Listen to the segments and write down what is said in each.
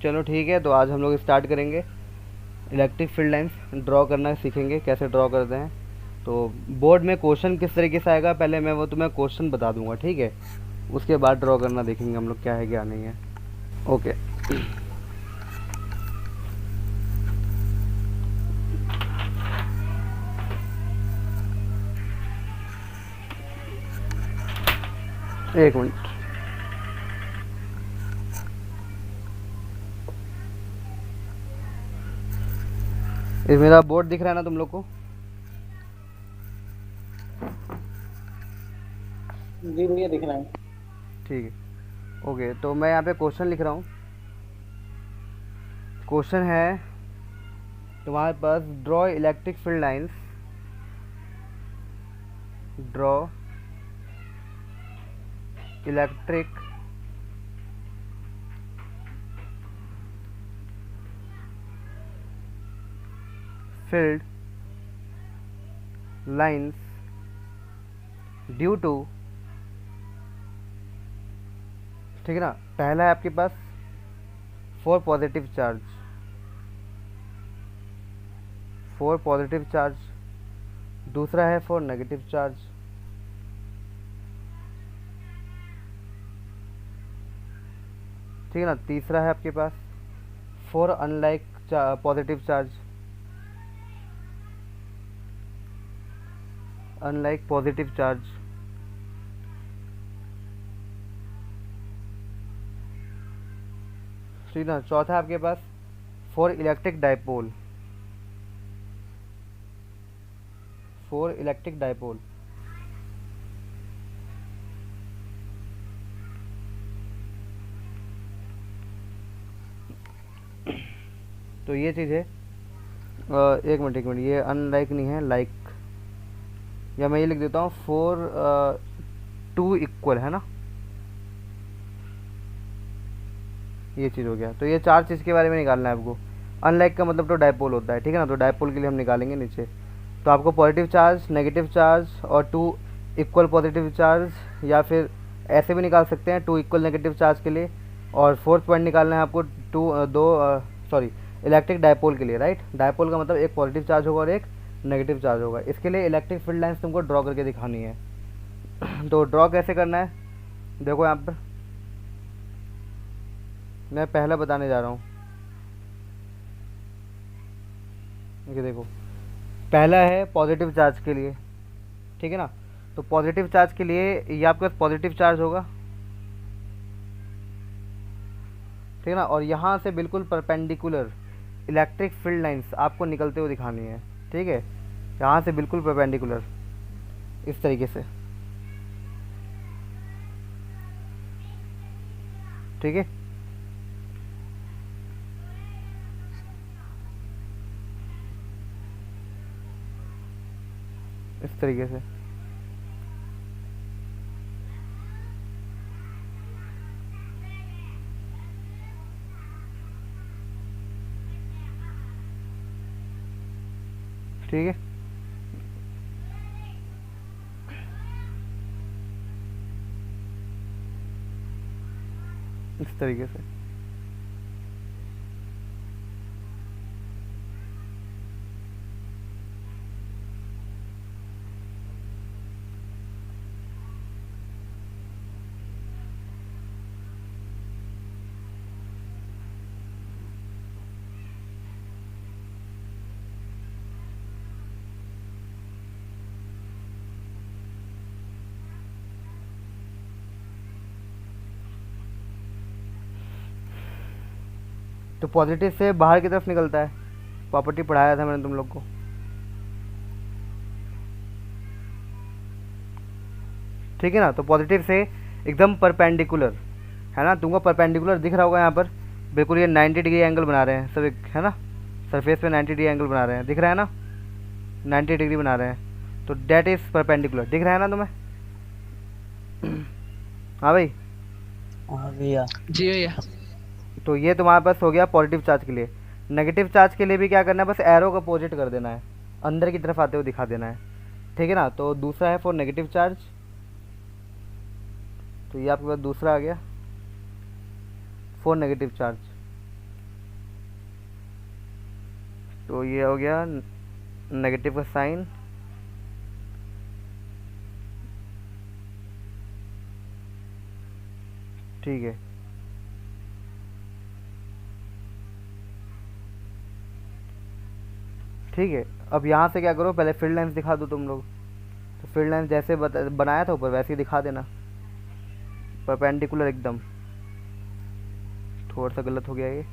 चलो ठीक है, तो आज हम लोग स्टार्ट करेंगे। इलेक्ट्रिक फील्ड लाइंस ड्रॉ करना सीखेंगे, कैसे ड्रॉ करते हैं। तो बोर्ड में क्वेश्चन किस तरीके से आएगा, पहले मैं वो तुम्हें क्वेश्चन बता दूंगा, ठीक है। उसके बाद ड्रॉ करना देखेंगे हम लोग, क्या है क्या नहीं है। ओके। एक मिनट। ये मेरा बोर्ड दिख रहा है ना तुम लोग को? जी भैया दिख रहा है। ठीक है। ओके, तो मैं यहाँ पे क्वेश्चन लिख रहा हूँ। क्वेश्चन है तुम्हारे पास, draw electric field lines, draw electric field lines due to, ठीक है ना। पहला है आपके पास for positive charge, for positive charge. दूसरा है फॉर नेगेटिव चार्ज। ठीक है ना। तीसरा है आपके पास for unlike positive charge, unlike positive charge. ठीक है ना। चौथा है आपके पास for electric dipole, for electric dipole. तो ये चीज़ है। एक मिनट एक मिनट, ये अनलाइक नहीं है, लाइक, या मैं ये लिख देता हूँ फॉर टू इक्वल, है ना। ये चीज़ हो गया। तो ये चार चीज़ के बारे में निकालना है आपको। अनलाइक का मतलब तो डाइपोल होता है, ठीक है ना। तो डाइपोल के लिए हम निकालेंगे नीचे। तो आपको पॉजिटिव चार्ज, नेगेटिव चार्ज और टू इक्वल पॉजिटिव चार्ज, या फिर ऐसे भी निकाल सकते हैं टू इक्वल नेगेटिव चार्ज के लिए। और फोर्थ पॉइंट निकालना है आपको सॉरी, इलेक्ट्रिक डाइपोल के लिए, राइट। डाइपोल का मतलब एक पॉजिटिव चार्ज होगा और एक नेगेटिव चार्ज होगा। इसके लिए इलेक्ट्रिक फील्ड लाइंस तुमको ड्रॉ करके दिखानी है। तो ड्रॉ कैसे करना है, देखो यहाँ पर मैं पहला बताने जा रहा हूँ। ये देखो, पहला है पॉजिटिव चार्ज के लिए, ठीक है ना। तो पॉजिटिव चार्ज के लिए ये आपके पास पॉजिटिव चार्ज होगा, ठीक है ना। और यहाँ से बिल्कुल परपेंडिकुलर इलेक्ट्रिक फील्ड लाइंस आपको निकलते हुए दिखानी है, ठीक है। यहाँ से बिल्कुल परपेंडिकुलर, इस तरीके से, ठीक है। इस तरीके से, ठीक है। इस तरीके से, तो पॉजिटिव से बाहर की तरफ निकलता है। प्रॉपर्टी पढ़ाया था मैंने तुम लोग को, ठीक है ना। तो पॉजिटिव से एकदम परपेंडिकुलर, है ना। तुमको परपेंडिकुलर दिख रहा होगा यहाँ पर, बिल्कुल ये 90 डिग्री एंगल बना रहे हैं सब, एक है ना। सरफेस पे 90 डिग्री एंगल बना रहे हैं, दिख रहा है ना। 90 डिग्री बना रहे हैं, तो डेट इज़ परपेंडिकुलर, दिख रहा है ना तुम्हें? हाँ भाई। हाँ भैया। जी भैया। तो ये तुम्हारे पास हो गया पॉजिटिव चार्ज के लिए। नेगेटिव चार्ज के लिए भी क्या करना है, बस एरो का अपोजिट कर देना है, अंदर की तरफ आते हुए दिखा देना है, ठीक है ना। तो दूसरा है फॉर नेगेटिव चार्ज, तो ये आपके पास दूसरा आ गया फॉर नेगेटिव चार्ज। तो ये हो गया नेगेटिव का साइन, ठीक है। ठीक है, अब यहाँ से क्या करो, पहले फील्ड लाइन्स दिखा दो तुम लोग। तो फील्ड लाइन्स जैसे बनाया था ऊपर वैसे ही दिखा देना, परपेंडिकुलर एकदम। थोड़ा सा गलत हो गया ये।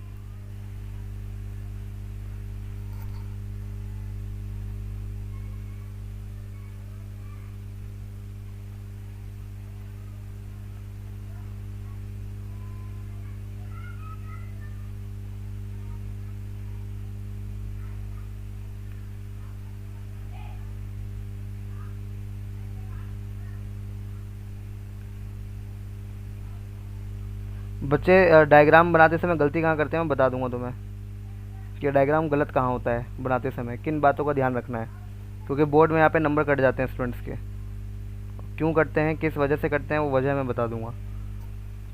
बच्चे डायग्राम बनाते समय गलती कहाँ करते हैं मैं बता दूंगा तुम्हें कि डायग्राम गलत कहाँ होता है बनाते समय, किन बातों का ध्यान रखना है, क्योंकि बोर्ड में यहाँ पे नंबर कट जाते हैं स्टूडेंट्स के। क्यों कटते हैं, किस वजह से कटते हैं, वो वजह मैं बता दूंगा।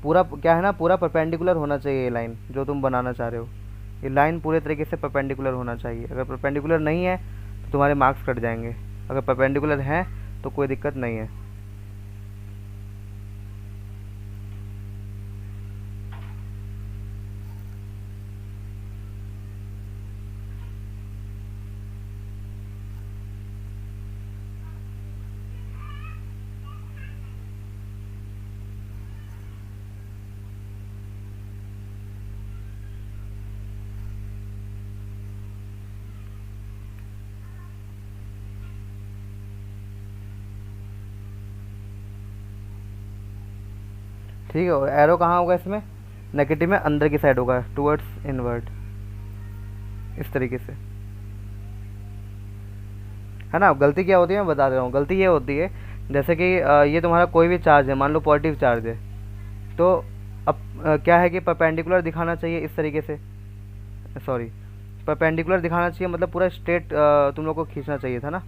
पूरा क्या है ना, पूरा परपेंडिकुलर होना चाहिए ये लाइन जो तुम बनाना चाह रहे हो। ये लाइन पूरे तरीके से परपेंडिकुलर होना चाहिए। अगर परपेंडिकुलर नहीं है तो तुम्हारे मार्क्स कट जाएंगे, अगर परपेंडिकुलर है तो कोई दिक्कत नहीं है। ठीक है, और एरो कहाँ होगा इसमें, नेगेटिव में अंदर की साइड होगा, टुवर्ड्स इनवर्ड, इस तरीके से, है ना। गलती क्या होती है मैं बता दे रहा हूँ। गलती ये होती है जैसे कि ये तुम्हारा कोई भी चार्ज है, मान लो पॉजिटिव चार्ज है, तो अब क्या है कि परपेंडिकुलर दिखाना चाहिए इस तरीके से, सॉरी परपेंडिकुलर दिखाना चाहिए, मतलब पूरा स्ट्रेट तुम लोग को खींचना चाहिए था ना,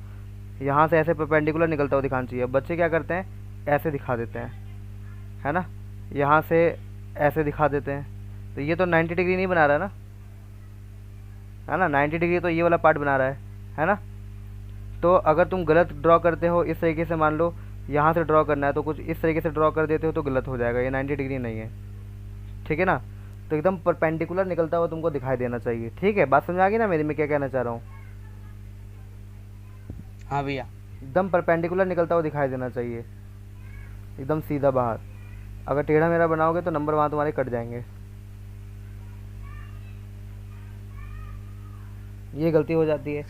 यहाँ से ऐसे परपेंडिकुलर निकलता हुआ दिखाना चाहिए। बच्चे क्या करते हैं, ऐसे दिखा देते हैं, है ना, यहाँ से ऐसे दिखा देते हैं, तो ये तो 90 डिग्री नहीं बना रहा है ना 90 डिग्री तो ये वाला पार्ट बना रहा है ना। तो अगर तुम गलत ड्रॉ करते हो इस तरीके से, मान लो यहाँ से ड्रॉ करना है तो कुछ इस तरीके से ड्रॉ कर देते हो तो गलत हो जाएगा, ये 90 डिग्री नहीं है, ठीक है ना। तो एकदम परपेंडिकुलर निकलता हुआ तुमको दिखाई देना चाहिए, ठीक है। बात समझ आ गई ना मेरी, मैं क्या कहना चाह रहा हूँ। हाँ भैया, एकदम परपेंडिकुलर निकलता हुआ दिखाई देना चाहिए, एकदम सीधा बाहर। अगर टेढ़ा मेढ़ा बनाओगे तो नंबर वहाँ तुम्हारे कट जाएंगे, ये गलती हो जाती है,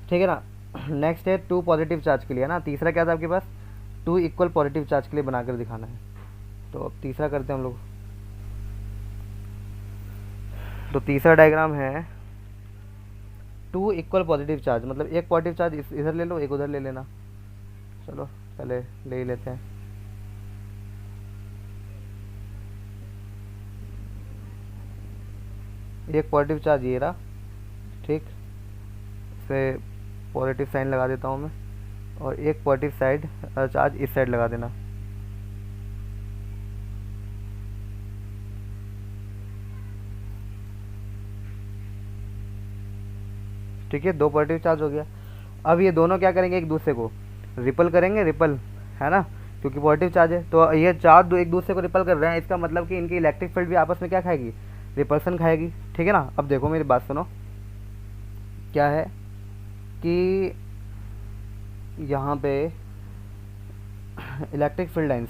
ठीक है ना। नेक्स्ट है 2 पॉजिटिव चार्ज के लिए ना, तीसरा क्या था आपके पास, 2 इक्वल पॉजिटिव चार्ज के लिए बनाकर दिखाना है। तो अब तीसरा करते हैं हम लोग। तो तीसरा डायग्राम है 2 इक्वल पॉजिटिव चार्ज, मतलब एक पॉजिटिव चार्ज इधर ले लो, एक उधर ले लेना। चलो पहले ले ही लेते हैं। एक पॉजिटिव चार्ज ये रहा, ठीक, इसे पॉजिटिव साइन लगा देता हूँ मैं, और एक पॉजिटिव साइड चार्ज इस साइड लगा देना। ठीक है, 2 पॉजिटिव चार्ज हो गया। अब ये दोनों क्या करेंगे, एक दूसरे को रिपल करेंगे, रिपल, है ना, क्योंकि पॉजिटिव चार्ज है। तो ये चार्ज एक दूसरे को रिपल कर रहे हैं, इसका मतलब कि इनकी इलेक्ट्रिक फील्ड भी आपस में क्या खाएगी, रिपल्सन खाएगी, ठीक है ना। अब देखो मेरी बात सुनो, क्या है कि यहाँ पे इलेक्ट्रिक फील्ड लाइंस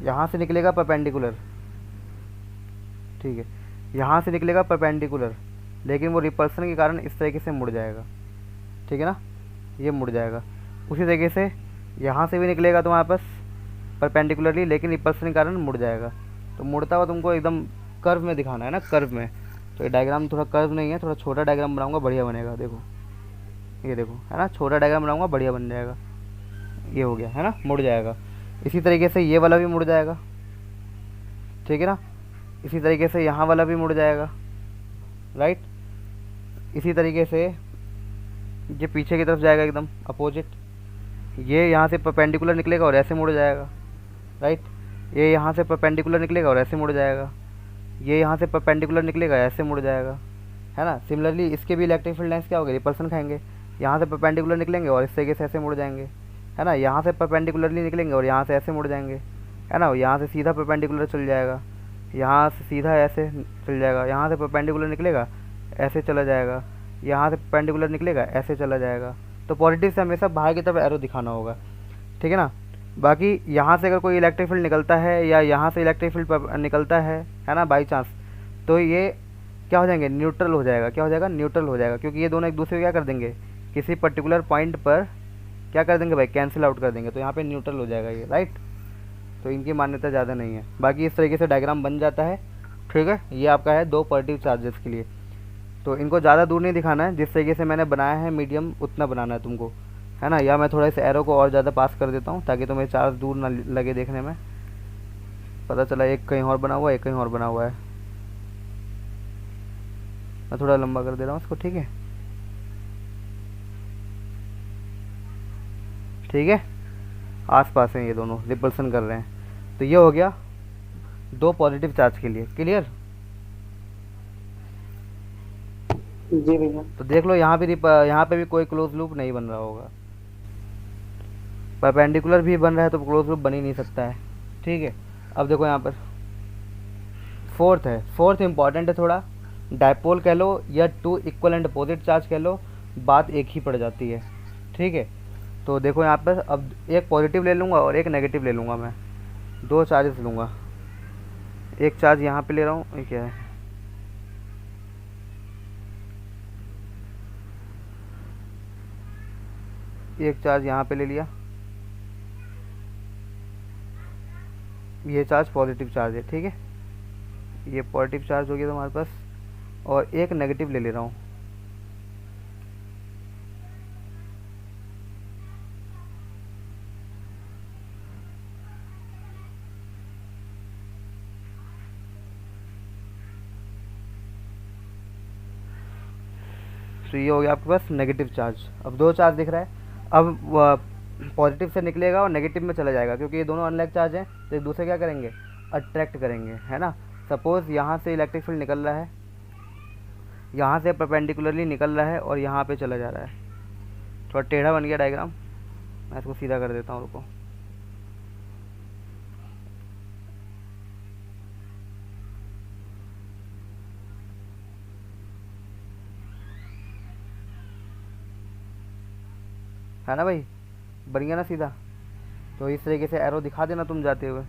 यहाँ से निकलेगा परपेंडिकुलर, ठीक है, यहाँ से निकलेगा परपेंडिकुलर, लेकिन वो रिपल्सन के कारण इस तरीके से मुड़ जाएगा, ठीक है ना, ये मुड़ जाएगा। उसी तरीके से यहाँ से भी निकलेगा तुम्हारे पास परपेंडिकुलरली, लेकिन रिपल्सन के कारण मुड़ जाएगा। तो मुड़ता हुआ तुमको एकदम कर्व में दिखाना है ना, कर्व में। तो ये डायग्राम थोड़ा कर्व नहीं है, थोड़ा छोटा डायग्राम बनाऊंगा, बढ़िया बनेगा। देखो ये देखो, है ना, छोटा डायग्राम बनाऊंगा, बढ़िया बन जाएगा। ये हो गया, है ना, मुड़ जाएगा। इसी तरीके से ये वाला भी मुड़ जाएगा, ठीक है ना। इसी तरीके से यहाँ वाला भी मुड़ जाएगा, राइट। इसी तरीके से ये पीछे की तरफ जाएगा एकदम अपोजिट, ये यहाँ से परपेंडिकुलर निकलेगा और ऐसे मुड़ जाएगा, राइट। ये यहाँ से परपेंडिकुलर निकलेगा और ऐसे मुड़ जाएगा, ये यहाँ से परपेंडिकुलर निकलेगा, ऐसे मुड़ जाएगा, है ना। सिमिलरली इसके भी इलेक्ट्रिक फील्ड लाइंस क्या होगी, रिपल्सन खाएंगे, यहाँ से परपेंडिकुलर निकलेंगे और इस तरीके से ऐसे मुड़ जाएंगे, है ना। यहाँ से परपेंडिकुलरली निकलेंगे और यहाँ से ऐसे मुड़ जाएंगे, है ना। यहाँ से सीधा परपेंडिकुलर चल जाएगा, यहाँ से सीधा ऐसे चल जाएगा, यहाँ से परपेंडिकुलर निकलेगा ऐसे चला जाएगा, यहाँ से परपेंडिकुलर निकलेगा ऐसे चला जाएगा। तो पॉजिटिव से हमेशा बाहर की तरफ एरो दिखाना होगा, ठीक है ना। बाकी यहाँ से अगर कोई इलेक्ट्रिक फील्ड निकलता है या यहाँ से इलेक्ट्रिक फील्ड निकलता है ना, बाई चांस, तो ये क्या हो जाएंगे, न्यूट्रल हो जाएगा। क्या हो जाएगा, न्यूट्रल हो जाएगा, क्योंकि ये दोनों एक दूसरे को क्या कर देंगे, किसी पर्टिकुलर पॉइंट पर क्या कर देंगे भाई, कैंसिल आउट कर देंगे। तो यहाँ पे न्यूट्रल हो जाएगा ये, राइट। तो इनकी मान्यता ज़्यादा नहीं है। बाकी इस तरीके से डायग्राम बन जाता है, ठीक है। ये आपका है 2 पॉजिटिव चार्जेस के लिए। तो इनको ज़्यादा दूर नहीं दिखाना है, जिस तरीके से मैंने बनाया है मीडियम उतना बनाना है तुमको, है ना। या मैं थोड़ा इस एरो को और ज़्यादा पास कर देता हूँ ताकि तुम्हें चार्ज दूर ना लगे देखने में। पता चला एक कहीं और बना हुआ है, एक कहीं और बना हुआ है। मैं थोड़ा लंबा कर दे रहा हूँ इसको, ठीक है, ठीक है। आसपास हैं ये दोनों, रिपल्सन कर रहे हैं। तो ये हो गया 2 पॉजिटिव चार्ज के लिए, क्लियर। जी भैया। तो देख लो यहाँ पे भी कोई क्लोज लूप नहीं बन रहा होगा, परपेंडिकुलर भी बन रहा है तो क्लोज लूप बन ही नहीं सकता है, ठीक है। अब देखो यहाँ पर फोर्थ है, फोर्थ इंपॉर्टेंट है थोड़ा। डायपोल कह लो या 2 इक्वल एंड अपोजिट चार्ज कह लो, बात एक ही पड़ जाती है, ठीक है। तो देखो यहाँ पर अब एक पॉजिटिव ले लूँगा और एक नेगेटिव ले लूँगा, मैं 2 चार्जेस लूँगा। एक चार्ज यहाँ पे ले रहा हूँ, ये क्या है, एक चार्ज यहाँ पे ले लिया, ये चार्ज पॉजिटिव चार्ज है, ठीक है। ये पॉजिटिव चार्ज हो गया तुम्हारे पास, और एक नेगेटिव ले ले रहा हूँ। तो ये हो गया आपके पास नेगेटिव चार्ज। अब 2 चार्ज दिख रहा है, अब पॉजिटिव से निकलेगा और नेगेटिव में चला जाएगा, क्योंकि ये दोनों अनलाइक चार्ज हैं तो एक दूसरे क्या करेंगे, अट्रैक्ट करेंगे, है ना। सपोज़ यहाँ से इलेक्ट्रिक फील्ड निकल रहा है, यहाँ से परपेंडिकुलरली निकल रहा है और यहाँ पे चला जा रहा है। थोड़ा टेढ़ा बन गया डायग्राम, मैं इसको सीधा कर देता हूँ, रुको। है ना भाई, बन गया ना सीधा। तो इस तरीके से एरो दिखा देना तुम जाते हुए,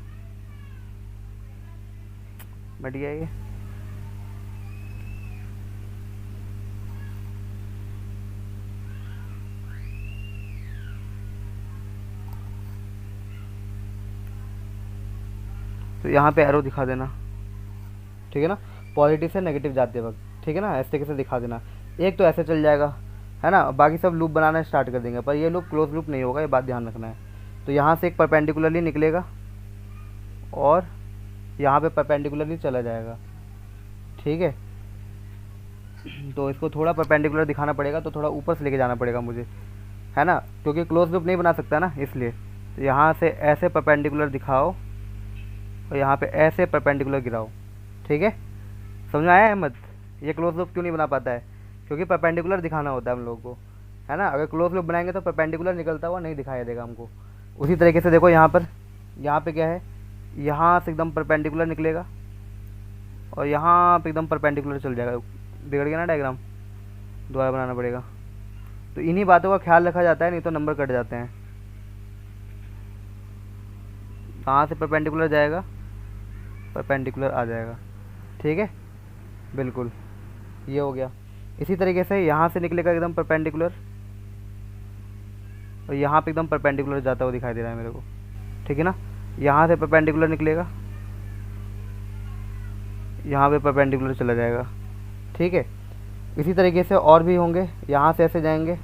बैठ गया ये। तो यहाँ पे एरो दिखा देना, ठीक है ना, पॉजिटिव से नेगेटिव जाते वक्त, ठीक है ना, इस तरीके से दिखा देना। एक तो ऐसे चल जाएगा, है ना, बाकी सब लूप बनाना स्टार्ट कर देंगे, पर ये लूप क्लोज लूप नहीं होगा, ये बात ध्यान रखना है। तो यहाँ से एक परपेंडिकुलरली निकलेगा और यहाँ पे परपेंडिकुलरली चला जाएगा, ठीक है। तो इसको थोड़ा परपेंडिकुलर दिखाना पड़ेगा, तो थोड़ा ऊपर से लेके जाना पड़ेगा मुझे, है ना, क्योंकि क्लोज लूप नहीं बना सकता ना, इसलिए। तो यहाँ से ऐसे परपेंडिकुलर दिखाओ और यहाँ पे ऐसे परपेंडिकुलर गिराओ, ठीक है। समझ में आया अहमद, ये क्लोज लूप क्यों नहीं बना पाता है, क्योंकि परपेंडिकुलर दिखाना होता है हम लोग को, है ना। अगर क्लोज लूप बनाएंगे तो परपेंडिकुलर निकलता हुआ नहीं दिखाई देगा हमको। उसी तरीके से देखो यहाँ पर, यहाँ पे क्या है, यहाँ से एकदम परपेंडिकुलर निकलेगा और यहाँ पे एकदम परपेंडिकुलर चल जाएगा। बिगड़ गया ना डायग्राम, दोबारा बनाना पड़ेगा। तो इन्हीं बातों का ख्याल रखा जाता है, नहीं तो नंबर कट जाते हैं। कहाँ से परपेंडिकुलर जाएगा, परपेंडिकुलर आ जाएगा, ठीक है, बिल्कुल। ये हो गया। इसी तरीके से यहाँ से निकलेगा एकदम परपेंडिकुलर और यहाँ पे एकदम परपेंडिकुलर जाता हुआ दिखाई दे रहा है मेरे को, ठीक है ना। यहाँ से परपेंडिकुलर निकलेगा, यहाँ पे परपेंडिकुलर चला जाएगा, ठीक है। इसी तरीके से और भी होंगे, यहाँ से ऐसे जाएंगे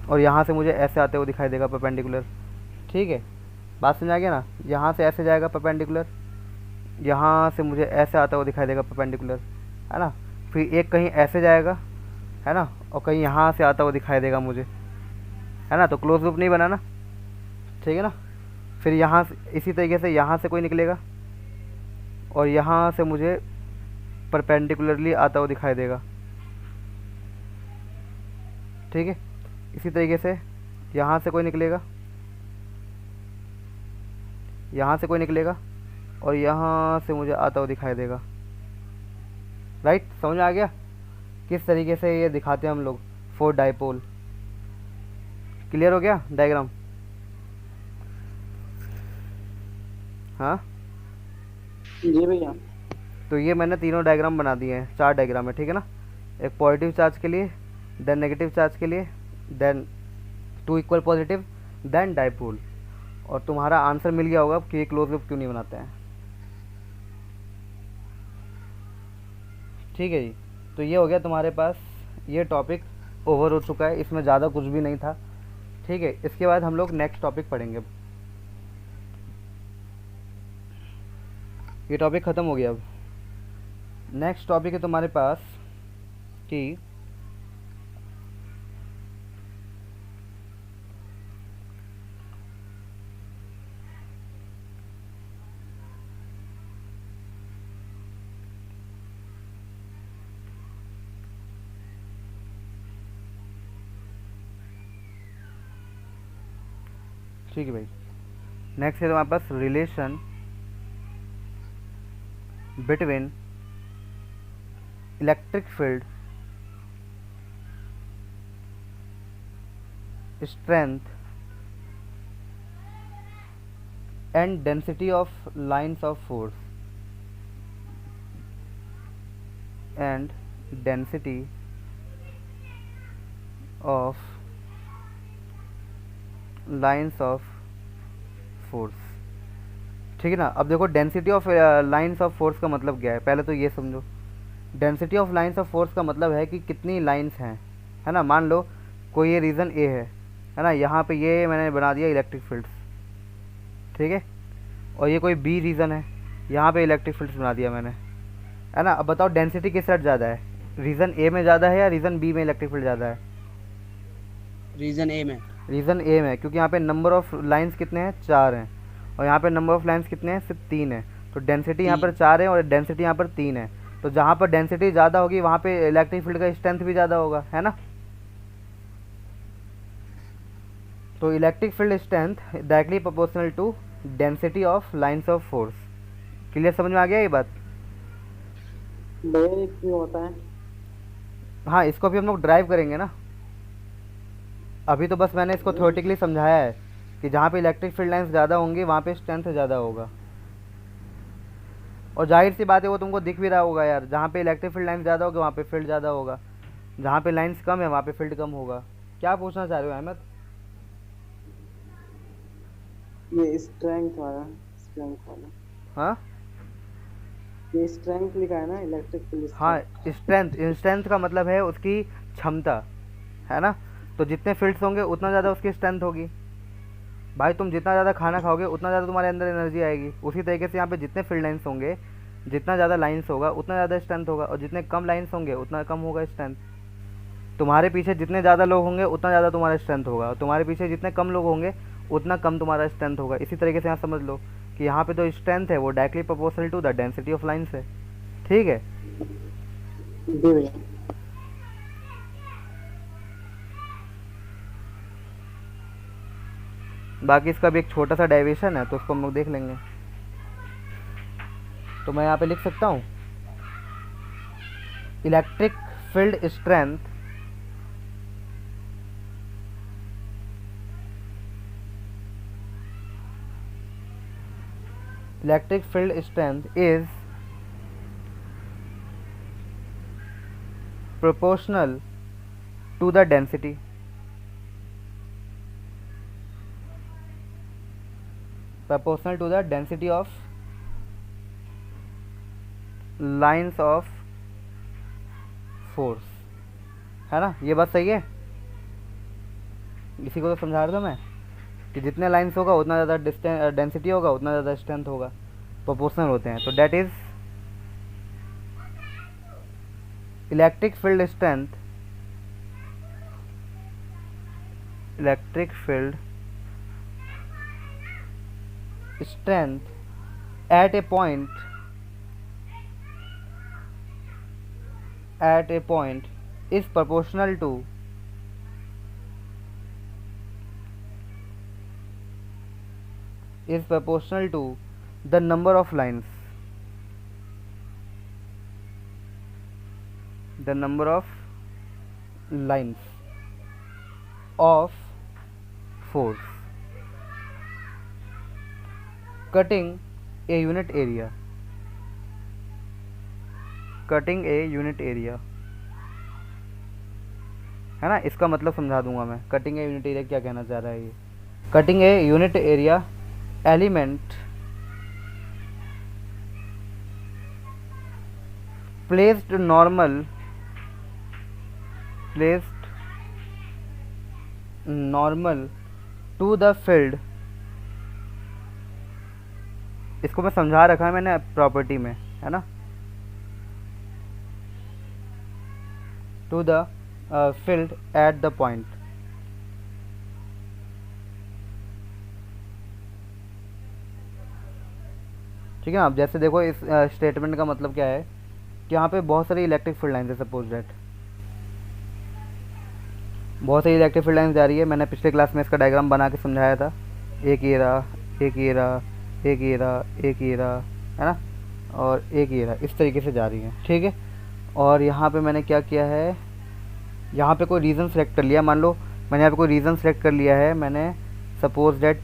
और यहाँ से मुझे ऐसे आते हुए दिखाई देगा परपेंडिकुलर, ठीक है। बात समझ आ गया ना, यहाँ से ऐसे जाएगा परपेंडिकुलर, यहाँ से मुझे ऐसे आता हुआ दिखाई देगा परपेंडिकुलर, है ना। फिर एक कहीं ऐसे जाएगा, है ना, और कहीं यहाँ से आता हुआ दिखाई देगा मुझे, है ना। तो क्लोज लूप नहीं बना ना, ठीक है ना। फिर यहाँ से इसी तरीके से यहाँ से कोई निकलेगा और यहाँ से मुझे परपेंडिकुलरली आता हुआ दिखाई देगा, ठीक है। इसी तरीके से यहाँ से कोई निकलेगा, यहाँ से कोई निकलेगा, और यहाँ से मुझे आता हुआ दिखाई देगा। राइट, समझ में आ गया किस तरीके से ये दिखाते हैं हम लोग फोर डाइपोल। क्लियर हो गया डायग्राम? हाँ, जी भैया। तो ये मैंने तीनों डायग्राम बना दिए हैं, 4 डायग्राम है, ठीक है ना। एक पॉजिटिव चार्ज के लिए, देन नेगेटिव चार्ज के लिए, then 2 equal positive, then dipole. और तुम्हारा आंसर मिल गया होगा कि ये क्लोज लूप क्यों नहीं बनाते हैं। ठीक है जी, तो ये हो गया तुम्हारे पास, ये टॉपिक ओवर हो चुका है, इसमें ज़्यादा कुछ भी नहीं था। ठीक है, इसके बाद हम लोग नेक्स्ट टॉपिक पढ़ेंगे। अब ये टॉपिक ख़त्म हो गया। अब नेक्स्ट टॉपिक है तुम्हारे पास कि ठीक है भाई, नेक्स्ट है तुम्हारे पास relation between electric field strength and density of lines of force and density of lines of force। ठीक है ना। अब देखो density of lines of force का मतलब क्या है, पहले तो ये समझो। Density of lines of force का मतलब है कि कितनी लाइंस हैं, है ना। मान लो कोई ये रीज़न ए है ना, यहाँ पे ये मैंने बना दिया इलेक्ट्रिक फील्ड्स, ठीक है। और ये कोई बी रीज़न है, यहाँ पे इलेक्ट्रिक फील्ड्स बना दिया मैंने, है ना। अब बताओ डेंसिटी किस साइड ज़्यादा है, रीज़न ए में ज़्यादा है या रीज़न बी में इलेक्ट्रिक फील्ड ज़्यादा है? रीजन ए में। रीज़न ए में, क्योंकि यहाँ पे नंबर ऑफ लाइंस कितने हैं, 4 हैं, और यहाँ पे नंबर ऑफ लाइंस कितने हैं, सिर्फ 3 है। तो डेंसिटी यहाँ पर 4 है और डेंसिटी यहाँ पर 3 है। तो जहाँ पर डेंसिटी ज़्यादा होगी वहाँ पे इलेक्ट्रिक फील्ड का स्ट्रेंथ भी ज़्यादा होगा, है ना। तो electric field strength directly proportional to density of lines of force. Clear, समझ में आ गया ये बात? भैया ये क्यों होता है? हाँ, इसको भी हम लोग ड्राइव करेंगे ना। अभी तो बस मैंने इसको थ्योरेटिकली समझाया है कि जहाँ पे इलेक्ट्रिक फील्ड लाइंस ज़्यादा होंगी वहाँ पे स्ट्रेंथ ज़्यादा होगा। और जाहिर सी बात है वो तुमको दिख भी रहा होगा यार, जहाँ पे इलेक्ट्रिक फील्ड लाइंस ज़्यादा होगा वहाँ पे फील्ड ज़्यादा होगा, जहाँ पे लाइंस कम है वहाँ पे फील्ड कम होगा। क्या पूछना चाह रहे हो अहमद? ये स्ट्रेंथ वाला हाँ, ये स्ट्रेंथ लिखा है ना, इलेक्ट्रिक फील्ड। हाँ, स्ट्रेंथ, स्ट्रेंथ का मतलब है उसकी क्षमता, है ना। तो जितने फील्ड्स होंगे उतना ज़्यादा उसकी स्ट्रेंथ होगी। भाई तुम जितना ज़्यादा खाना खाओगे उतना ज़्यादा तुम्हारे अंदर एनर्जी आएगी। उसी तरीके से यहाँ पे जितने फील्ड लाइंस होंगे, जितना ज़्यादा लाइंस होगा उतना ज़्यादा स्ट्रेंथ होगा, और जितने कम लाइंस होंगे उतना कम होगा स्ट्रेंथ। तुम्हारे पीछे जितने ज़्यादा लोग होंगे उतना ज़्यादा तुम्हारा स्ट्रेंथ होगा, और तुम्हारे पीछे जितने कम लोग होंगे उतना कम तुम्हारा स्ट्रेंथ होगा। इसी तरीके से यहाँ समझ लो कि यहाँ पे तो स्ट्रेंथ है वो directly proportional to the density of lines है। ठीक है, जी भैया। बाकी इसका भी एक छोटा सा डेरिवेशन है तो उसको हम लोग देख लेंगे। तो मैं यहाँ पे लिख सकता हूँ electric field strength electric field strength is proportional to the density of lines of force, है ना। ये बात सही है, इसी को तो समझा रहा था मैं कि जितने लाइंस होगा उतना ज़्यादा डेंसिटी होगा उतना ज़्यादा स्ट्रेंथ होगा, प्रोपोर्शनल होते हैं। तो that is electric field strength at a point is proportional to is proportional to the number of lines, the number of lines of force cutting a unit area, cutting a unit area, है ना। इसका मतलब समझा दूंगा मैं, cutting a unit area क्या कहना चाह रहा है ये। Cutting a unit area element placed normal to the field, इसको मैं समझा रखा है मैंने प्रॉपर्टी में, है ना। To the field at the point, ठीक है ना। अब जैसे देखो इस स्टेटमेंट का मतलब क्या है कि यहाँ पे बहुत सारी इलेक्ट्रिक फील्ड लाइन्स है, सपोज दैट बहुत सारी इलेक्ट्रिक फील्ड लाइन्स जा रही है। मैंने पिछले क्लास में इसका डायग्राम बना के समझाया था, एक ये रहा, एक ये रहा, एक ये रहा, एक ये रहा, है ना, और एक ये रहा, इस तरीके से जा रही है, ठीक है। और यहाँ पे मैंने क्या किया है, यहाँ पे कोई रीज़न सेलेक्ट कर लिया, मान लो मैंने यहाँ पे कोई रीज़न सेलेक्ट कर लिया है, मैंने सपोज दैट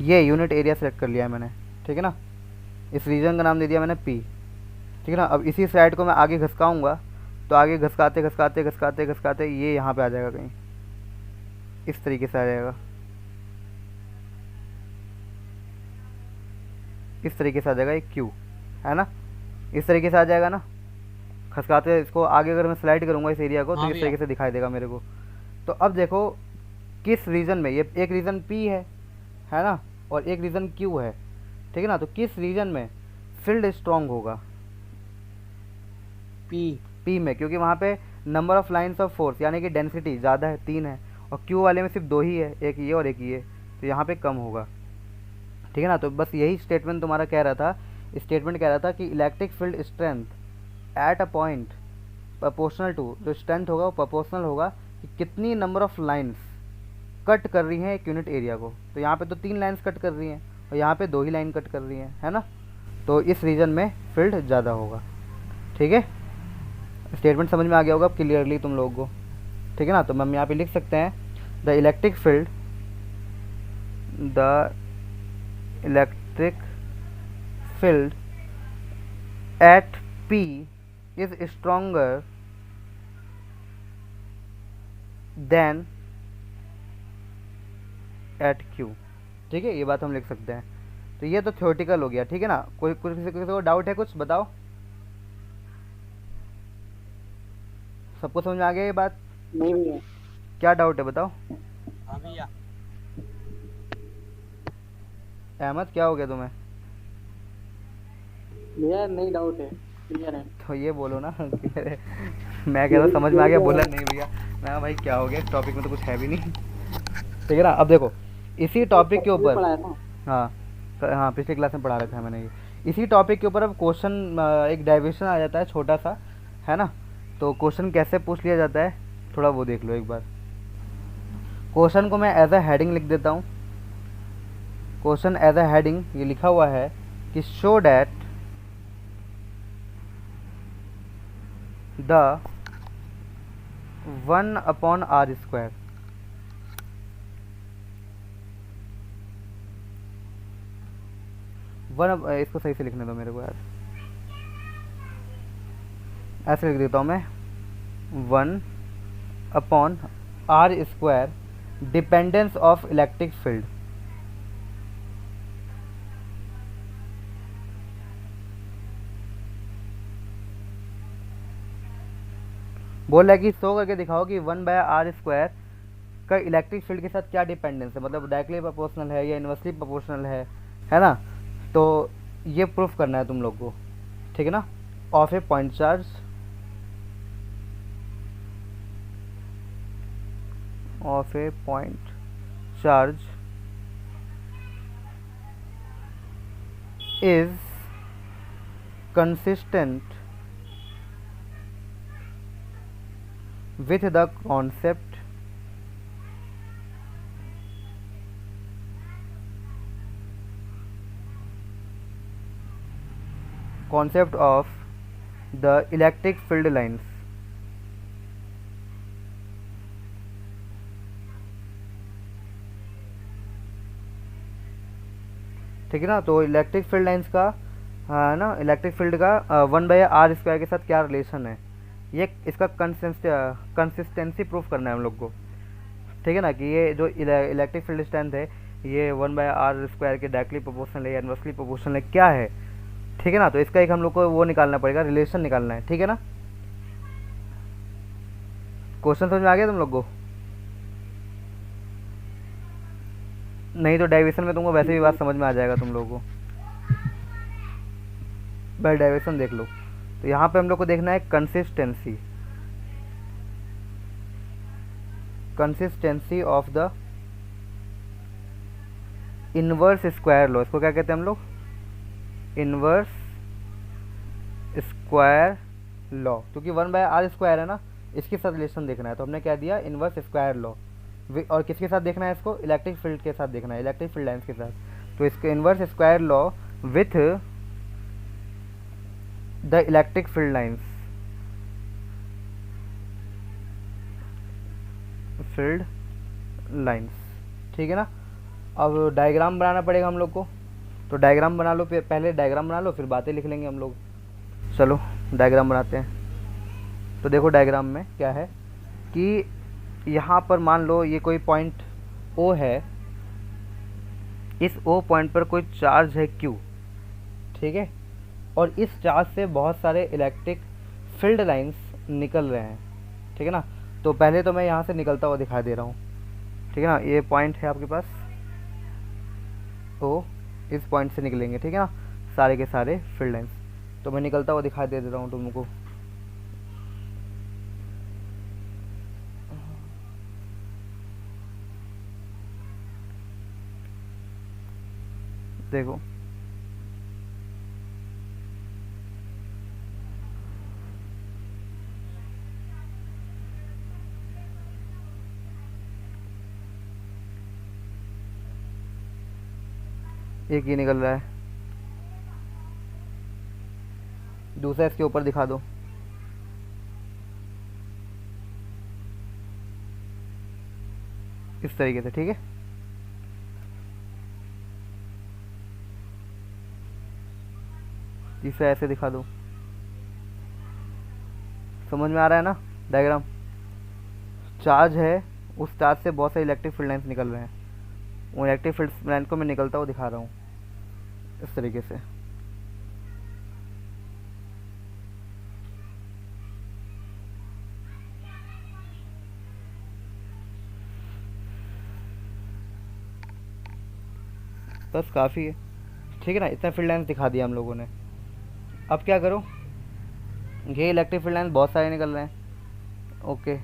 ये यूनिट एरिया सेलेक्ट कर लिया है मैंने, ठीक है ना। इस रीजन का नाम दे दिया मैंने पी, ठीक है ना। अब इसी साइड को मैं आगे घसकाऊंगा तो आगे घसकाते घसकाते घसकाते घसकाते ये यहाँ पे आ जाएगा, कहीं इस तरीके से आ जाएगा, इस तरीके से आ जाएगा, एक क्यू, है ना, इस तरीके से आ जाएगा ना। खसकाते इसको आगे अगर मैं स्लाइड करूँगा इस एरिया को तो इस तरीके से दिखाई देगा मेरे को। तो अब देखो किस रीजन में, ये एक रीजन पी है ना, और एक रीजन क्यू है, ठीक है ना। तो किस रीजन में फील्ड स्ट्रॉन्ग होगा, पी में, क्योंकि वहाँ पे number of lines of force यानी कि डेंसिटी ज़्यादा है, 3 है, और क्यू वाले में सिर्फ 2 ही है, एक ये और एक ये, तो यहाँ पे कम होगा, ठीक है ना। तो बस यही स्टेटमेंट तुम्हारा कह रहा था, स्टेटमेंट कह रहा था कि electric field strength at a point proportional to, जो स्ट्रेंथ होगा वो प्रोपोर्शनल होगा कि कितनी नंबर ऑफ लाइंस कट कर रही हैं एक यूनिट एरिया को। तो यहाँ पे तो 3 लाइंस कट कर रही हैं और यहाँ पे 2 ही लाइन कट कर रही हैं, है ना। तो इस रीजन में फील्ड ज़्यादा होगा, ठीक है। स्टेटमेंट समझ में आ गया होगा अब क्लियरली तुम लोगों को, ठीक है ना। तो हम यहाँ पे लिख सकते हैं the electric field at P is stronger than at Q, ठीक है। ये बात हम लिख सकते हैं। तो ये तो थ्योरेटिकल हो गया, ठीक है ना। कोई किसी को डाउट है, कुछ बताओ, सबको समझ में आ गया ये बात? नहीं भैया। क्या डाउट है बताओ। हाँ भैया। अहमद क्या हो गया तुम्हें? भैया नहीं डाउट है, क्लियर है। तो ये बोलो ना क्लियर है। मैं कह रहा समझ में आ गया, बोला नहीं भैया। मैं भाई क्या हो गया, इस टॉपिक में तो कुछ है भी नहीं, ठीक है ना। अब देखो इसी टॉपिक के ऊपर, हाँ हाँ पिछले क्लास में पढ़ा रखा है मैंने ये। इसी टॉपिक के ऊपर अब क्वेश्चन एक डाइवर्शन आ जाता है छोटा सा, है ना। तो क्वेश्चन कैसे पूछ लिया जाता है थोड़ा वो देख लो एक बार। क्वेश्चन को मैं एज अ हेडिंग लिख देता हूँ। क्वेश्चन एज अ हेडिंग ये लिखा हुआ है कि शो डैट द 1/r², इसको सही से लिखने दो मेरे को यार, ऐसे लिख देता हूँ मैं, 1/r² dependence of electric field. बोल रहा है कि शो करके दिखाओ कि 1/r² का इलेक्ट्रिक फील्ड के साथ क्या डिपेंडेंस है, मतलब डायरेक्टली प्रोपोर्शनल है या इनवर्सली प्रोपोर्शनल है ना। तो ये प्रूफ करना है तुम लोग को, ठीक है ना। Of A point charge, of A point charge is consistent with the concept concept of the electric field lines. ठीक है ना, तो इलेक्ट्रिक फील्ड लाइंस का ना इलेक्ट्रिक फील्ड का 1/r² के साथ क्या रिलेशन है, ये इसका कंसिस्टेंसी प्रूफ करना है हम लोग को। ठीक है ना, कि ये जो इलेक्ट्रिक फील्ड स्ट्रेंथ है ये 1/r² के डायरेक्टली प्रोपोर्शनल है या इनवर्सली प्रोपोर्शनल है, क्या है। ठीक है ना, तो इसका एक हम लोग को वो निकालना पड़ेगा, रिलेशन निकालना है। ठीक है ना, क्वेश्चन समझ में आ गया तुम लोग को? नहीं तो डेरिवेशन में तुमको वैसे भी बात समझ में आ जाएगा तुम लोगों को, बस डेरिवेशन देख लो। तो यहाँ पे हम लोग को देखना है consistency, consistency of the inverse square law. इसको क्या कहते हैं हम लोग? इनवर्स स्क्वायर लॉ, क्योंकि 1/r² है ना, इसके साथ रिलेशन देखना है। तो हमने क्या दिया? Inverse square law. और किसके साथ देखना है इसको? इलेक्ट्रिक फील्ड के साथ देखना है, इलेक्ट्रिक फील्ड लाइन्स के साथ। तो इसके inverse square law with the electric field lines, field lines. ठीक है ना, अब डायग्राम बनाना पड़ेगा हम लोग को। तो डायग्राम बना लो, पहले डायग्राम बना लो, फिर बातें लिख लेंगे हम लोग। चलो डायग्राम बनाते हैं। तो देखो डायग्राम में क्या है कि यहाँ पर मान लो ये कोई पॉइंट O है, इस O पॉइंट पर कोई चार्ज है Q। ठीक है, और इस चार्ज से बहुत सारे इलेक्ट्रिक फील्ड लाइंस निकल रहे हैं। ठीक है ना, तो पहले तो मैं यहाँ से निकलता हुआ दिखा दे रहा हूँ। ठीक है ना, ये पॉइंट है आपके पास O, इस पॉइंट से निकलेंगे। ठीक है ना, सारे के सारे फील्ड लाइंस। तो मैं निकलता हुआ दिखाई दे रहा हूँ तुमको। देखो एक ये निकल रहा है, दूसरा इसके ऊपर दिखा दो। इस तरीके से। ठीक है, तीसरा ऐसे दिखा दो। समझ में आ रहा है ना डायग्राम? चार्ज है, उस चार्ज से बहुत सारे इलेक्ट्रिक फील्ड लाइन्स निकल रहे हैं। वो इलेक्ट्रिक फील्ड लाइन को मैं निकलता हुआ दिखा रहा हूँ इस तरीके से। बस काफ़ी है। ठीक है ना, इतना फील्ड लाइन्स दिखा दिया हम लोगों ने। अब क्या करो, ये इलेक्ट्रिक फील्ड लाइन्स बहुत सारे निकल रहे हैं। ओके,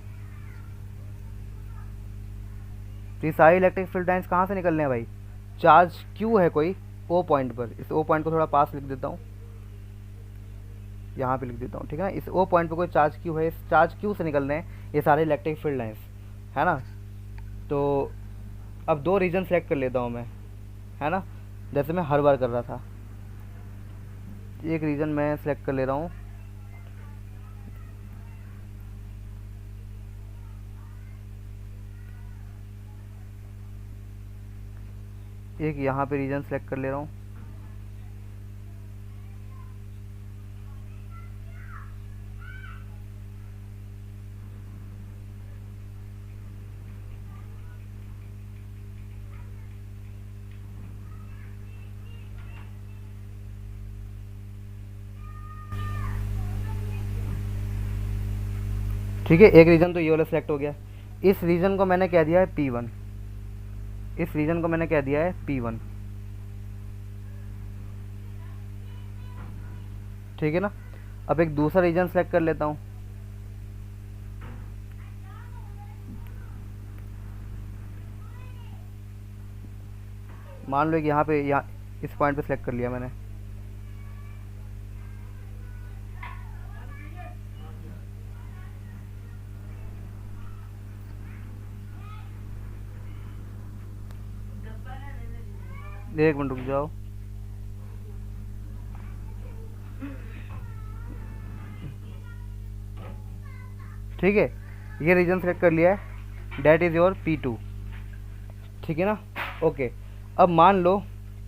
तो ये सारे इलेक्ट्रिक फील्ड लाइन्स कहाँ से निकल रहे हैं भाई? चार्ज Q है कोई O पॉइंट पर। इस O पॉइंट को थोड़ा पास लिख देता हूँ, यहाँ पे लिख देता हूँ। ठीक है ना, इस O पॉइंट पर कोई चार्ज Q है, इस चार्ज Q से निकल रहे हैं ये सारे इलेक्ट्रिक फील्ड लाइन्स, है ना। तो अब दो रीजन सेलेक्ट कर लेता हूँ मैं, है ना, जैसे मैं हर बार कर रहा था। एक रीजन मैं सेलेक्ट कर ले रहा हूँ, एक यहाँ पे रीजन सेलेक्ट कर ले रहा हूँ। ठीक है, एक रीजन तो ये वाला सेलेक्ट हो गया। इस रीजन को मैंने कह दिया है P1, इस रीजन को मैंने कह दिया है P1। ठीक है ना, अब एक दूसरा रीजन सेलेक्ट कर लेता हूँ। मान लो कि यहाँ पे, यहाँ इस पॉइंट पे सेलेक्ट कर लिया मैंने। एक मिनट रुक जाओ। ठीक है, ये रीजन सेलेक्ट कर लिया है, डैट इज़ योर P2, ठीक है ना। ओके, अब मान लो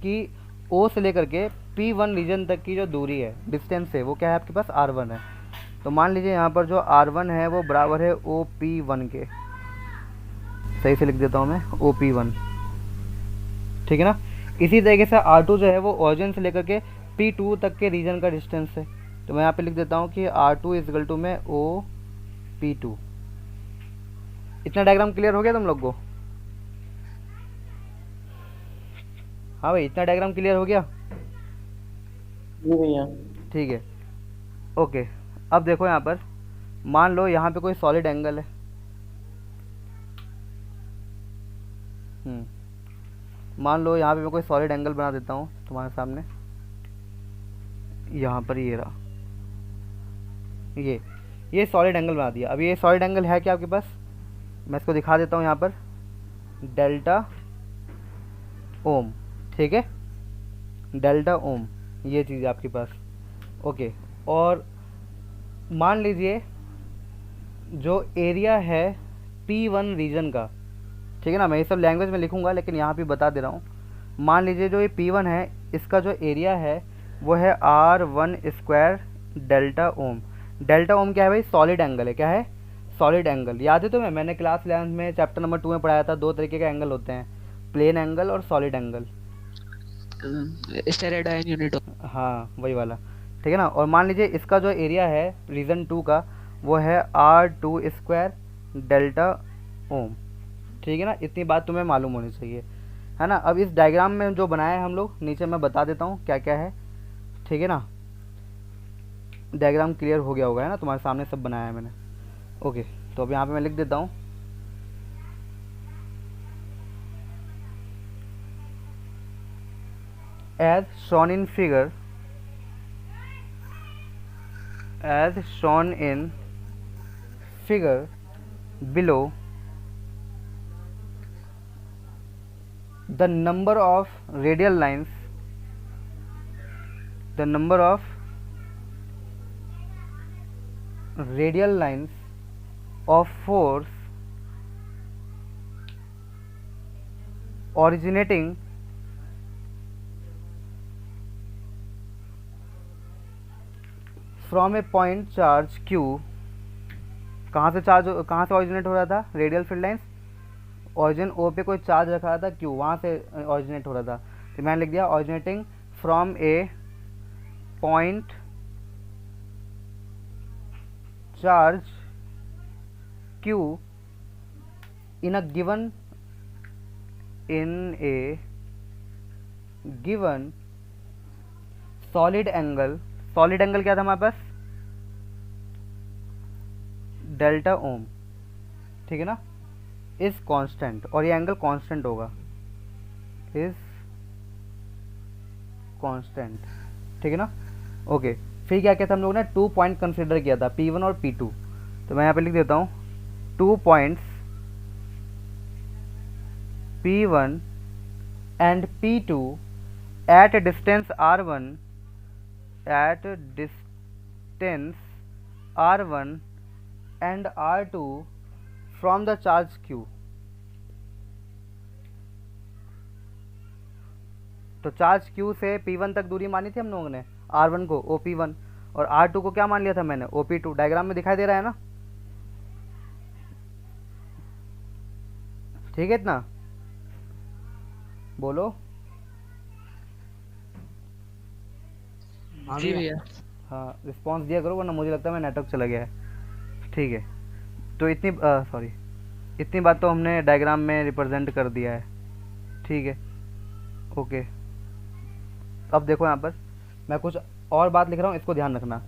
कि O से लेकर के P1 रीजन तक की जो दूरी है, डिस्टेंस है, वो क्या है आपके पास R1 है। तो मान लीजिए यहाँ पर जो R1 है वो बराबर है OP1 के, सही से लिख देता हूँ मैं, OP1, ठीक है ना। इसी तरीके से R2 जो है वो ओरिजिन से लेकर के P2 तक के रीजन का डिस्टेंस है। तो मैं यहाँ पे लिख देता हूँ कि R2 इजगल टू में OP2। इतना डायग्राम क्लियर हो गया तुम लोग को? हाँ भाई, इतना डायग्राम क्लियर हो गया? जी भैया। ठीक है, ओके। अब देखो यहाँ पर, मान लो यहाँ पे कोई सॉलिड एंगल है, मान लो यहाँ पे मैं कोई सॉलिड एंगल बना देता हूँ तुम्हारे सामने, यहाँ पर ये रहा, ये सॉलिड एंगल बना दिया। अब ये सॉलिड एंगल है क्या आपके पास, मैं इसको दिखा देता हूँ यहाँ पर, डेल्टा ओम, ठीक है, डेल्टा ओम, ये चीज़ आपके पास। ओके, और मान लीजिए जो एरिया है P1 रीजन का, ठीक है ना, मैं ये सब लैंग्वेज में लिखूंगा लेकिन यहाँ पे बता दे रहा हूँ। मान लीजिए जो ये P1 है, इसका जो एरिया है वो है R1 स्क्वायर डेल्टा ओम। डेल्टा ओम क्या है भाई, सॉलिड एंगल है। क्या है, सॉलिड एंगल। याद है तुम्हें, मैंने क्लास 11 में चैप्टर नंबर 2 में पढ़ाया था, दो तरीके के एंगल होते हैं, प्लेन एंगल और सॉलिड एंगल, स्टेरेडॉन यूनिट। हाँ वही वाला, ठीक है ना। और मान लीजिए इसका जो एरिया है रीजन 2 का वो है R2 स्क्वायर डेल्टा ओम, ठीक है ना। इतनी बात तुम्हें मालूम होनी चाहिए, है ना। अब इस डायग्राम में जो बनाया है हम लोग, नीचे मैं बता देता हूँ क्या क्या है, ठीक है ना। डायग्राम क्लियर हो गया होगा, है ना, तुम्हारे सामने सब बनाया है मैंने। ओके, तो अब यहाँ पे मैं लिख देता हूँ, as shown in figure, as shown in figure below, the number of radial lines, the number of radial lines of force originating from a point charge Q, कहाँ से ऑरिजिनेट हो रहा था, radial field lines, origin O पे कोई charge रखा रहा था Q, वहाँ से ऑरिजिनेट हो रहा था। तो मैंने लिख दिया originating from a point charge Q in a given solid angle. Solid angle क्या था हमारे पास, डेल्टा ओम, ठीक है ना, इज कांस्टेंट, और ये एंगल कांस्टेंट होगा, इज कांस्टेंट, ठीक है ना। ओके, फिर क्या किया था हम लोगों ने, 2 पॉइंट कंसिडर किया था, P1 और P2। तो मैं यहाँ पे लिख देता हूँ 2 points P1 and P2 at distance R1, at distance R1 and R2 from the charge Q। तो चार्ज Q से P1 तक दूरी मानी थी हम लोगों ने, R1 को OP1, और R2 को क्या मान लिया था मैंने, OP2। डायग्राम में दिखाई दे रहा है ना, ठीक है। इतना बोलो। जी भैया। हाँ, रिस्पांस दिया करो, वरना मुझे लगता है मैं नेटवर्क चला गया है, ठीक है। तो इतनी बात तो हमने डायग्राम में रिप्रेजेंट कर दिया है, ठीक है। ओके, अब देखो यहाँ पर मैं कुछ और बात लिख रहा हूँ, इसको ध्यान रखना।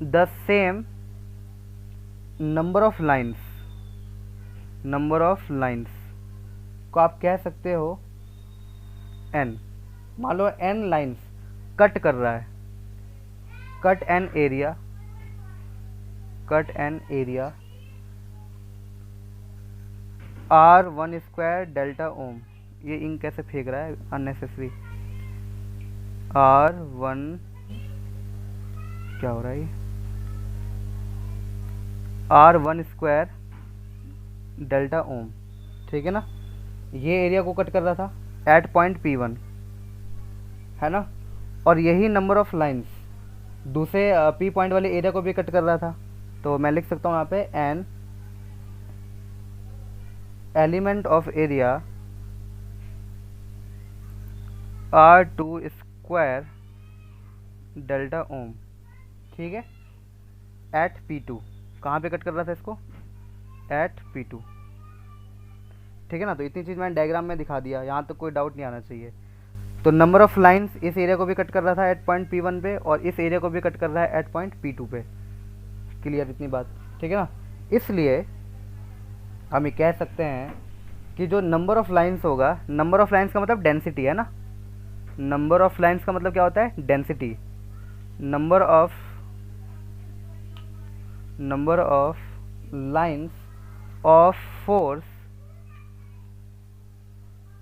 The same number of lines को आप कह सकते हो n। मान लो n लाइन्स कट कर रहा है, cut an area R1 square delta ohm. ये इंक कैसे फेंक रहा है अननेसेसरी, R1 क्या हो रहा है ये, R1² डेल्टा ओम, ठीक है ना। ये एरिया को कट कर रहा था एट पॉइंट P1, है ना। और यही नंबर ऑफ लाइंस दूसरे P पॉइंट वाले एरिया को भी कट कर रहा था। तो मैं लिख सकता हूँ यहाँ पे an element of area R2² delta ohm, ठीक है, एट P2। कहाँ पे कट कर रहा था इसको? एट P2, ठीक है ना। तो इतनी चीज़ मैंने डायग्राम में दिखा दिया, यहाँ तक कोई डाउट नहीं आना चाहिए। तो नंबर ऑफ लाइंस इस एरिया को भी कट कर रहा था एट पॉइंट P1 पे, और इस एरिया को भी कट कर रहा है एट पॉइंट P2 पे। क्लियर इतनी बात, ठीक है ना। इसलिए हम ये कह सकते हैं कि जो नंबर ऑफ लाइंस होगा, नंबर ऑफ लाइंस का मतलब डेंसिटी है ना। नंबर ऑफ लाइंस का मतलब क्या होता है? Density. Number of lines of force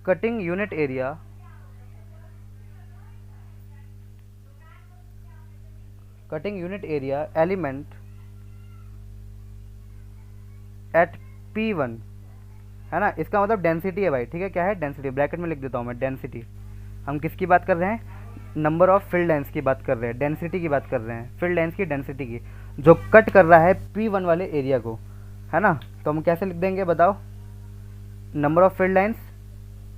cutting unit area element at P1, है ना। इसका मतलब डेंसिटी है भाई, ठीक है। क्या है? डेंसिटी। ब्रैकेट में लिख देता हूँ मैं, डेंसिटी। हम किसकी बात कर रहे हैं? नंबर ऑफ फील्ड लाइंस की बात कर रहे हैं, डेंसिटी की बात कर रहे हैं, फील्ड लाइंस की डेंसिटी की, जो कट कर रहा है P1 वाले एरिया को, है ना। तो हम कैसे लिख देंगे बताओ? Number of field lines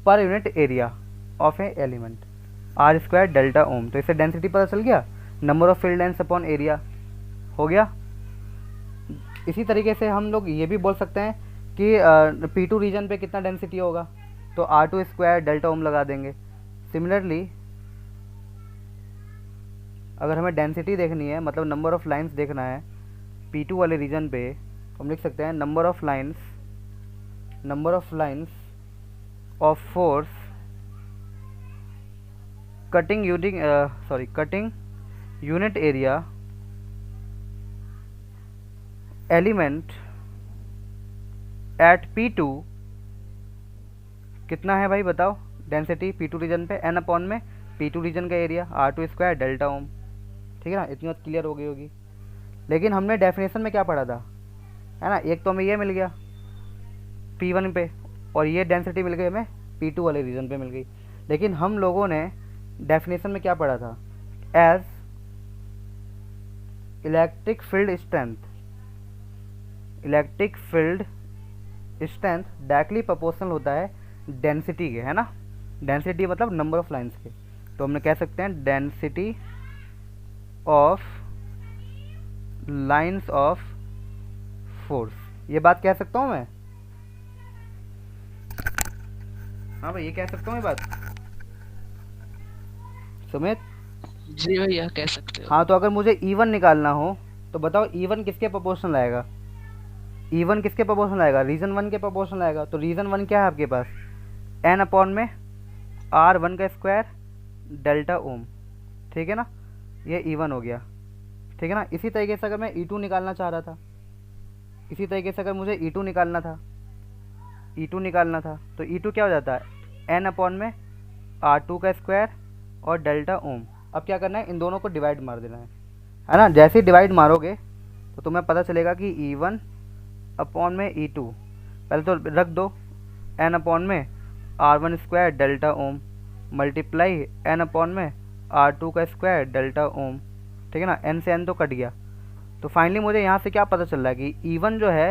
per unit area of a element R² delta ohm. तो इससे डेंसिटी पता चल गया, number of field lines upon area हो गया। इसी तरीके से हम लोग ये भी बोल सकते हैं कि P2 रीजन पे कितना डेंसिटी होगा, तो R2² डेल्टा ओम लगा देंगे। सिमिलरली अगर हमें डेंसिटी देखनी है, मतलब नंबर ऑफ लाइंस देखना है P2 वाले रीजन पे, हम लिख सकते हैं number of lines of force cutting unit area element at P2 कितना है भाई बताओ? डेंसिटी P2 रीजन पे n अपॉन में P2 रीजन का एरिया R2² डेल्टा ओम, ठीक है ना। इतनी बात क्लियर हो गई होगी। लेकिन हमने डेफिनेशन में क्या पढ़ा था, है ना। एक तो हमें ये मिल गया P1 पे, और ये डेंसिटी मिल गई हमें P2 वाले रीजन पे मिल गई। लेकिन हम लोगों ने डेफिनेशन में क्या पढ़ा था? As electric field strength directly proportional होता है डेंसिटी के, है ना। डेंसिटी मतलब नंबर ऑफ लाइंस के। तो हमने कह सकते हैं density of lines of force, ये बात कह सकता हूँ मैं। हाँ भाई, ये कह सकता हूँ ये बात सुमित? जी भैया कह सकते हो। हाँ, तो अगर मुझे E1 निकालना हो तो बताओ E1 किसके प्रोपोर्शनल आएगा? E1 किसके प्रोपोर्शनल आएगा? रीजन 1 के प्रोपोर्शनल आएगा। तो रीजन 1 क्या है आपके पास? n अपॉन में R1² डेल्टा ओम, ठीक है ना। ये E1 हो गया, ठीक है ना। इसी तरीके से अगर मैं E2 निकालना चाह रहा था, इसी तरीके से अगर मुझे E2 निकालना था तो E2 क्या हो जाता है? n अपॉन में R2² और डेल्टा ओम। अब क्या करना है? इन दोनों को डिवाइड मार देना है ना। जैसे ही डिवाइड मारोगे तो तुम्हें पता चलेगा कि E1 अपॉन में E2, पहले तो रख दो n अपॉन में R1² डेल्टा ओम मल्टीप्लाई n अपॉन में R2² डेल्टा ओम, ठीक है ना। n से n तो कट गया। तो फाइनली मुझे यहाँ से क्या पता चल रहा है कि E1 जो है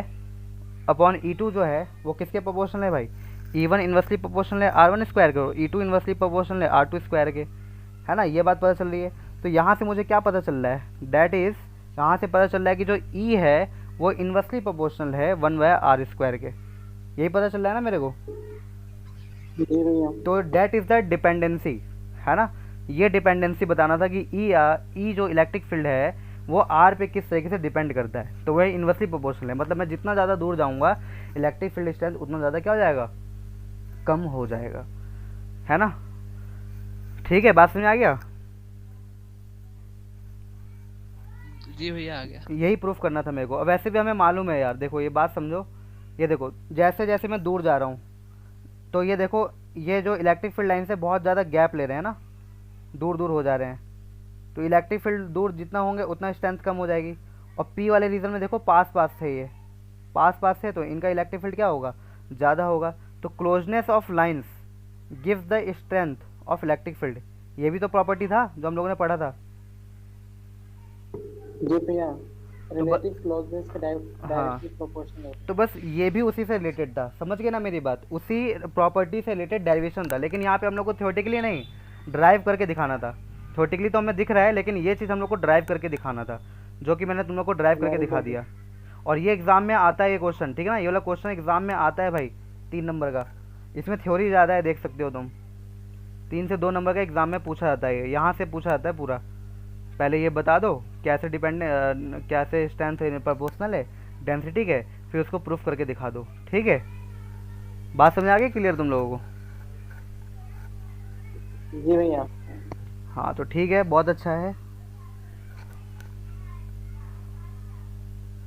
अपॉन E2 जो है वो किसके प्रोपोर्शनल है भाई? E1 इन्वर्सली प्रोपोर्शनल है R1² के, E2 इन्वर्सली प्रोपोर्शनल है R2² के, है ना। ये बात पता चल रही है। तो यहाँ से मुझे क्या पता चल रहा है? दैट इज़ यहाँ से पता चल रहा है कि जो E है वो इन्वर्सली प्रोपोर्शनल है 1/r² के। यही पता चल रहा है ना मेरे को? जी भैया। तो डेट इज़ द डिपेंडेंसी, है ना। ये डिपेंडेंसी बताना था कि ई जो इलेक्ट्रिक फील्ड है वो आर पे किस तरीके से डिपेंड करता है। तो वह इन्वर्सली प्रोपोर्शनल है, मतलब मैं जितना ज़्यादा दूर जाऊँगा इलेक्ट्रिक फील्ड स्ट्रेंथ उतना ज़्यादा क्या हो जाएगा? कम हो जाएगा, है ना। ठीक है, बात समझ आ गया? जी भैया आ गया। यही प्रूफ करना था मेरे को। अब वैसे भी हमें मालूम है यार, देखो ये बात समझो। ये देखो जैसे जैसे मैं दूर जा रहा हूँ तो ये देखो ये जो इलेक्ट्रिक फील्ड लाइन से बहुत ज़्यादा गैप ले रहे हैं ना, दूर दूर हो जा रहे हैं। तो इलेक्ट्रिक फील्ड दूर जितना होंगे उतना स्ट्रेंथ कम हो जाएगी, और पी वाले रीजन में देखो पास पास थे, ये पास पास थे तो इनका इलेक्ट्रिक फील्ड क्या होगा, ज़्यादा होगा। तो closeness of lines gives the strength of electric field, ये भी तो प्रॉपर्टी था जो हम लोगों ने पढ़ा था। जी भैया, तो रिलेटिव क्लोजनेस के हाँ, डायरेक्टली प्रोपोर्शनल है। तो बस ये भी उसी से रिलेटेड था, समझ गए ना मेरी बात, उसी प्रॉपर्टी से रिलेटेड डेरिवेशन था। लेकिन यहाँ पे हम लोग को थ्योरेटिकली नहीं, ड्राइव करके दिखाना था। थ्योरेटिकली तो हमें दिख रहा है, लेकिन ये चीज़ हम लोग को ड्राइव करके दिखाना था, जो कि मैंने तुम लोग को ड्राइव करके वेरी दिखा गुड। दिया। और ये एग्ज़ाम में आता है ये क्वेश्चन, ठीक है ना, ये वाला क्वेश्चन एग्ज़ाम में आता है भाई, 3 नंबर का। इसमें थ्योरी ज़्यादा है, देख सकते हो तुम, 3 से 2 नंबर का एग्ज़ाम में पूछा जाता है, ये यहाँ से पूछा जाता है पूरा। पहले ये बता दो कैसे कैसे स्ट्रेंथ प्रोपोर्शनल है डेंसिटी के, फिर उसको प्रूफ करके दिखा दो, ठीक है। बात समझ आ गई क्लियर तुम लोगों को? जी भैया। हाँ तो ठीक है, बहुत अच्छा है।